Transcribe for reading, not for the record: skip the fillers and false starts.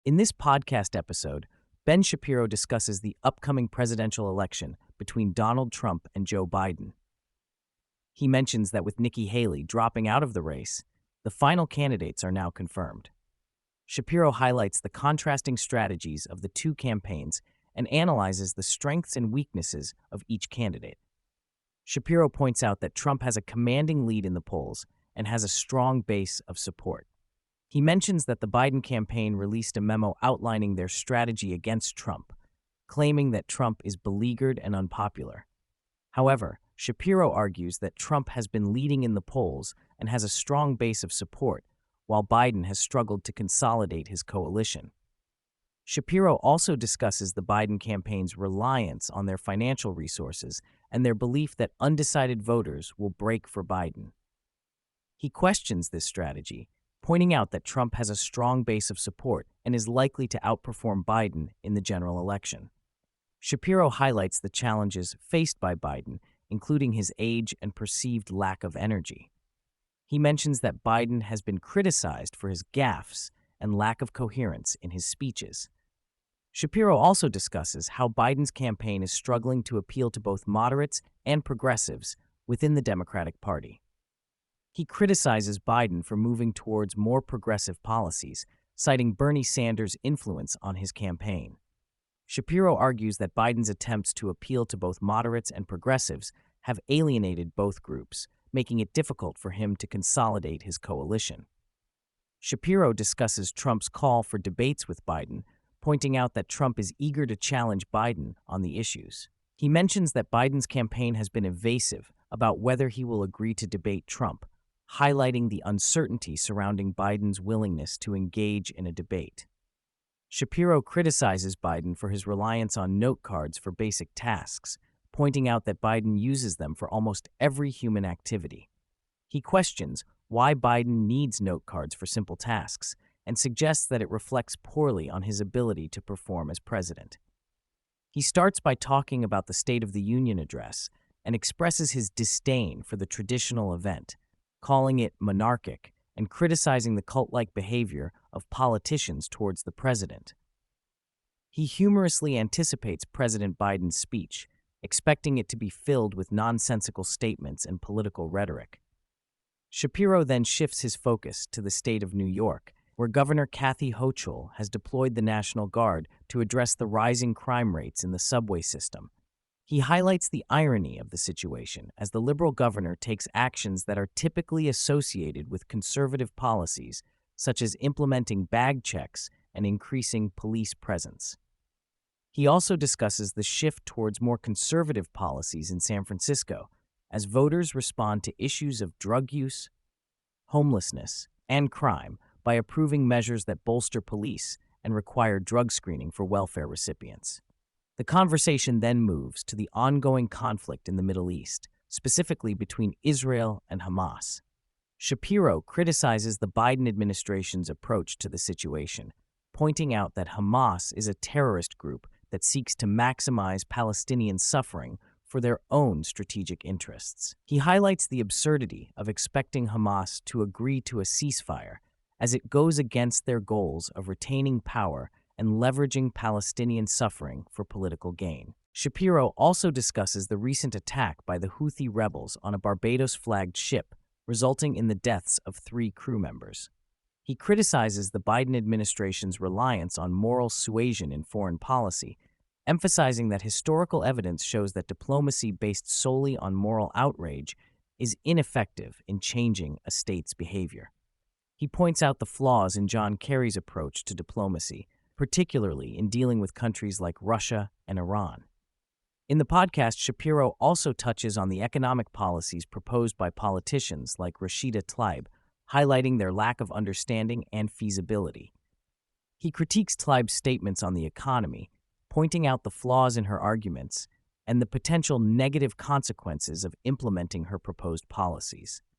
In this podcast episode, Ben Shapiro discusses the upcoming presidential election between Donald Trump and Joe Biden. He mentions that with Nikki Haley dropping out of the race, the final candidates are now confirmed. Shapiro highlights the contrasting strategies of the two campaigns and analyzes the strengths and weaknesses of each candidate. Shapiro points out that Trump has a commanding lead in the polls and has a strong base of support. He mentions that the Biden campaign released a memo outlining their strategy against Trump, claiming that Trump is beleaguered and unpopular. However, Shapiro argues that Trump has been leading in the polls and has a strong base of support, while Biden has struggled to consolidate his coalition. Shapiro also discusses the Biden campaign's reliance on their financial resources and their belief that undecided voters will break for Biden. He questions this strategy, pointing out that Trump has a strong base of support and is likely to outperform Biden in the general election. Shapiro highlights the challenges faced by Biden, including his age and perceived lack of energy. He mentions that Biden has been criticized for his gaffes and lack of coherence in his speeches. Shapiro also discusses how Biden's campaign is struggling to appeal to both moderates and progressives within the Democratic Party. He criticizes Biden for moving towards more progressive policies, citing Bernie Sanders' influence on his campaign. Shapiro argues that Biden's attempts to appeal to both moderates and progressives have alienated both groups, making it difficult for him to consolidate his coalition. Shapiro discusses Trump's call for debates with Biden, pointing out that Trump is eager to challenge Biden on the issues. He mentions that Biden's campaign has been evasive about whether he will agree to debate Trump, highlighting the uncertainty surrounding Biden's willingness to engage in a debate. Shapiro criticizes Biden for his reliance on note cards for basic tasks, pointing out that Biden uses them for almost every human activity. He questions why Biden needs note cards for simple tasks and suggests that it reflects poorly on his ability to perform as president. He starts by talking about the State of the Union address and expresses his disdain for the traditional event, calling it monarchic and criticizing the cult-like behavior of politicians towards the president. He humorously anticipates President Biden's speech, expecting it to be filled with nonsensical statements and political rhetoric. Shapiro then shifts his focus to the state of New York, where Governor Kathy Hochul has deployed the National Guard to address the rising crime rates in the subway system. He highlights the irony of the situation as the liberal governor takes actions that are typically associated with conservative policies, such as implementing bag checks and increasing police presence. He also discusses the shift towards more conservative policies in San Francisco as voters respond to issues of drug use, homelessness, and crime by approving measures that bolster police and require drug screening for welfare recipients. The conversation then moves to the ongoing conflict in the Middle East, specifically between Israel and Hamas. Shapiro criticizes the Biden administration's approach to the situation, pointing out that Hamas is a terrorist group that seeks to maximize Palestinian suffering for their own strategic interests. He highlights the absurdity of expecting Hamas to agree to a ceasefire, as it goes against their goals of retaining power and leveraging Palestinian suffering for political gain. Shapiro also discusses the recent attack by the Houthi rebels on a Barbados-flagged ship, resulting in the deaths of 3 crew members. He criticizes the Biden administration's reliance on moral suasion in foreign policy, emphasizing that historical evidence shows that diplomacy based solely on moral outrage is ineffective in changing a state's behavior. He points out the flaws in John Kerry's approach to diplomacy, particularly in dealing with countries like Russia and Iran. In the podcast, Shapiro also touches on the economic policies proposed by politicians like Rashida Tlaib, highlighting their lack of understanding and feasibility. He critiques Tlaib's statements on the economy, pointing out the flaws in her arguments and the potential negative consequences of implementing her proposed policies.